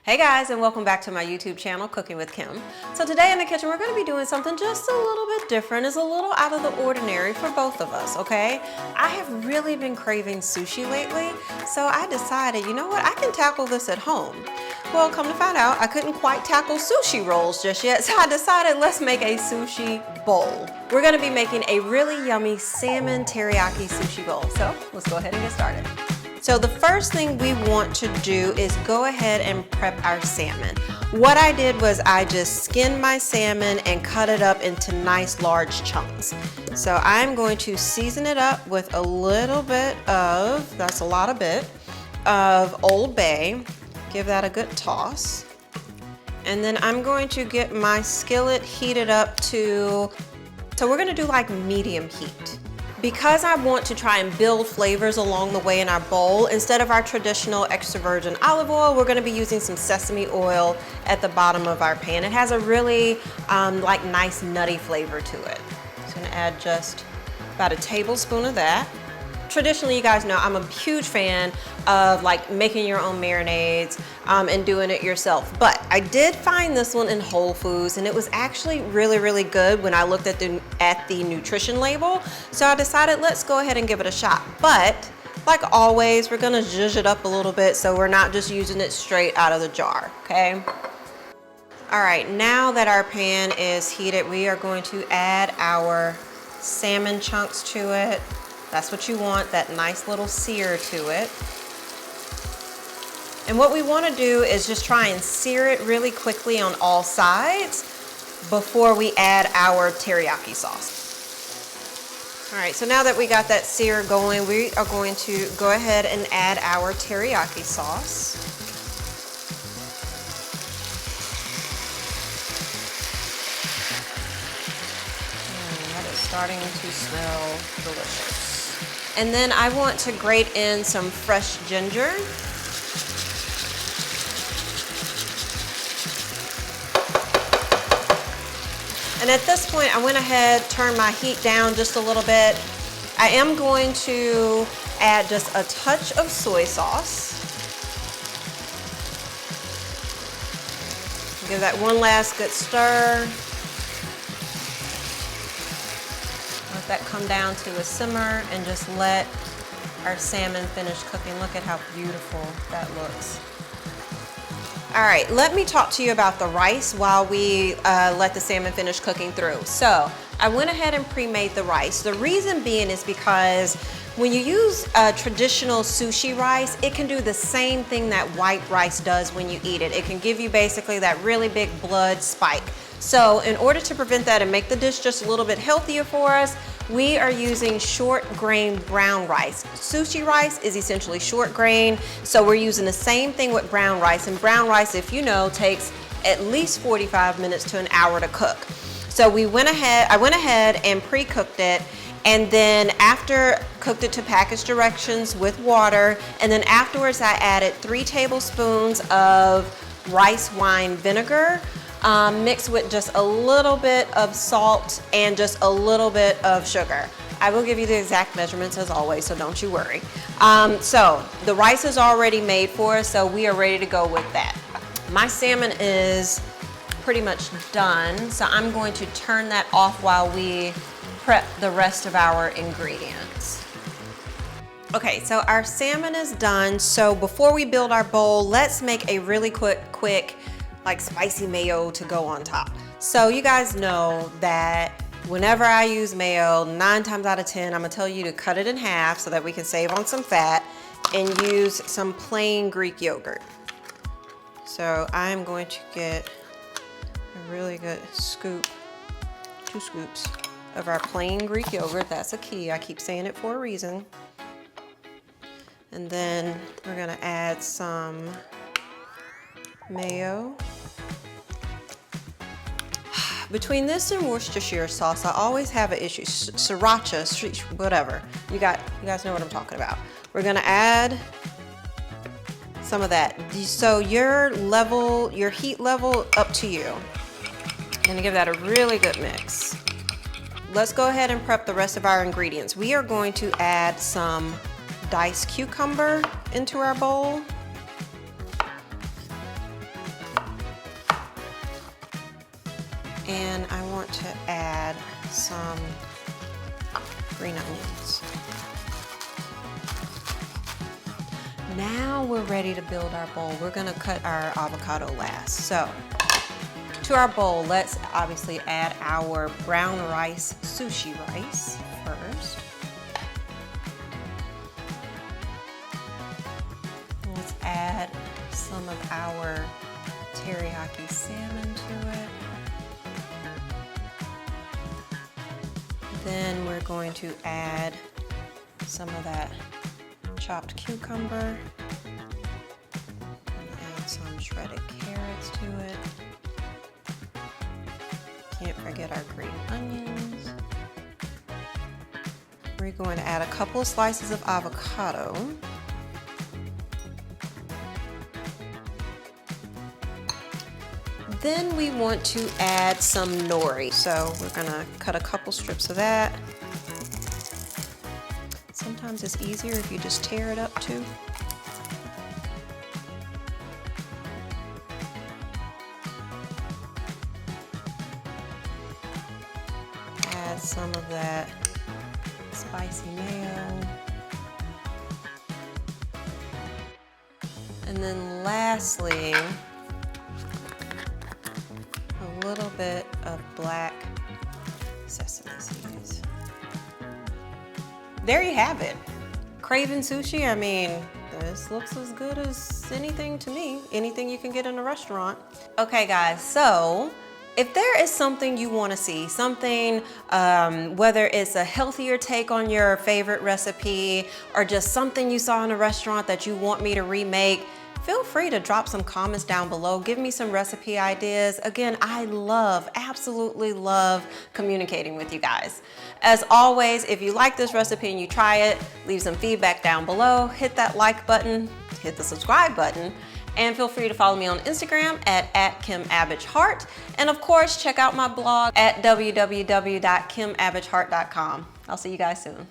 Hey guys, and welcome back to my YouTube channel, Cooking with Kim. So today in the kitchen, we're gonna be doing something just a little bit different. It's a little out of the ordinary for both of us, okay? I have really been craving sushi lately, so I decided, you know what, I can tackle this at home. Well, come to find out, I couldn't quite tackle sushi rolls just yet, so I decided let's make a sushi bowl. We're gonna be making a really yummy salmon teriyaki sushi bowl. So let's go ahead and get started. So the first thing we want to do is go ahead and prep our salmon. What I did was I just skinned my salmon and cut it up into nice large chunks. So I'm going to season it up with a little bit of, that's a lot of bit, of Old Bay. Give that a good toss. And then I'm going to get my skillet heated up to, so we're gonna do like medium heat. Because I want to try and build flavors along the way in our bowl, instead of our traditional extra virgin olive oil, we're gonna be using some sesame oil at the bottom of our pan. It has a really like nice nutty flavor to it. So I'm gonna add just about a tablespoon of that. Traditionally, you guys know I'm a huge fan of like making your own marinades and doing it yourself. But I did find this one in Whole Foods and it was actually really, really good when I looked at the nutrition label. So I decided let's go ahead and give it a shot. But like always, we're gonna zhuzh it up a little bit so we're not just using it straight out of the jar, okay? All right, now that our pan is heated, we are going to add our salmon chunks to it. That's what you want, that nice little sear to it. And what we want to do is just try and sear it really quickly on all sides before we add our teriyaki sauce. All right, so now that we got that sear going, we are going to go ahead and add our teriyaki sauce. And that is starting to smell delicious. And then I want to grate in some fresh ginger. And at this point, I went ahead, turned my heat down just a little bit. I am going to add just a touch of soy sauce. Give that one last good stir. Let that come down to a simmer and just let our salmon finish cooking. Look at how beautiful that looks. All right, let me talk to you about the rice while we let the salmon finish cooking through. So I went ahead and pre-made the rice. The reason being is because when you use traditional sushi rice, it can do the same thing that white rice does when you eat it. It can give you basically that really big blood spike. So in order to prevent that and make the dish just a little bit healthier for us, we are using short grain brown rice. Sushi rice is essentially short grain, so we're using the same thing with brown rice. And brown rice, if you know, takes at least 45 minutes to an hour to cook. So I went ahead and pre-cooked it, and then after cooked it to package directions with water, and then afterwards I added 3 tablespoons of rice wine vinegar, mixed with just a little bit of salt and just a little bit of sugar. I will give you the exact measurements as always, so don't you worry. So the rice is already made for us, so we are ready to go with that. My salmon is pretty much done, so I'm going to turn that off while we prep the rest of our ingredients. Okay, so our salmon is done, so before we build our bowl, let's make a really quick like spicy mayo to go on top. So you guys know that whenever I use mayo, 9 times out of 10, I'm gonna tell you to cut it in half so that we can save on some fat and use some plain Greek yogurt. So I'm going to get a really good scoop, 2 scoops of our plain Greek yogurt. That's a key, I keep saying it for a reason. And then we're gonna add some mayo. Between this and Worcestershire sauce, I always have an issue. Sriracha, whatever. You guys know what I'm talking about. We're gonna add some of that. So your heat level, up to you. Gonna give that a really good mix. Let's go ahead and prep the rest of our ingredients. We are going to add some diced cucumber into our bowl. want to add some green onions. Now we're ready to build our bowl. We're gonna cut our avocado last. So to our bowl, let's obviously add our brown rice, sushi rice first. Let's add some of our teriyaki salmon to it. Then we're going to add some of that chopped cucumber. And add some shredded carrots to it. Can't forget our green onions. We're going to add a couple of slices of avocado. Then we want to add some nori. So we're gonna cut a couple strips of that. Sometimes it's easier if you just tear it up too. Add some of that spicy mayo. And then lastly, a little bit of black sesame seeds. There you have it. Craving sushi, I mean, this looks as good as anything to me. Anything you can get in a restaurant. Okay guys, so if there is something you want to see, something, whether it's a healthier take on your favorite recipe or just something you saw in a restaurant that you want me to remake, feel free to drop some comments down below. Give me some recipe ideas. Again, I absolutely love communicating with you guys. As always, if you like this recipe and you try it, leave some feedback down below. Hit that like button, hit the subscribe button, and feel free to follow me on Instagram at @KimAbbottHeart. And of course, check out my blog at www.kimabbottheart.com. I'll see you guys soon.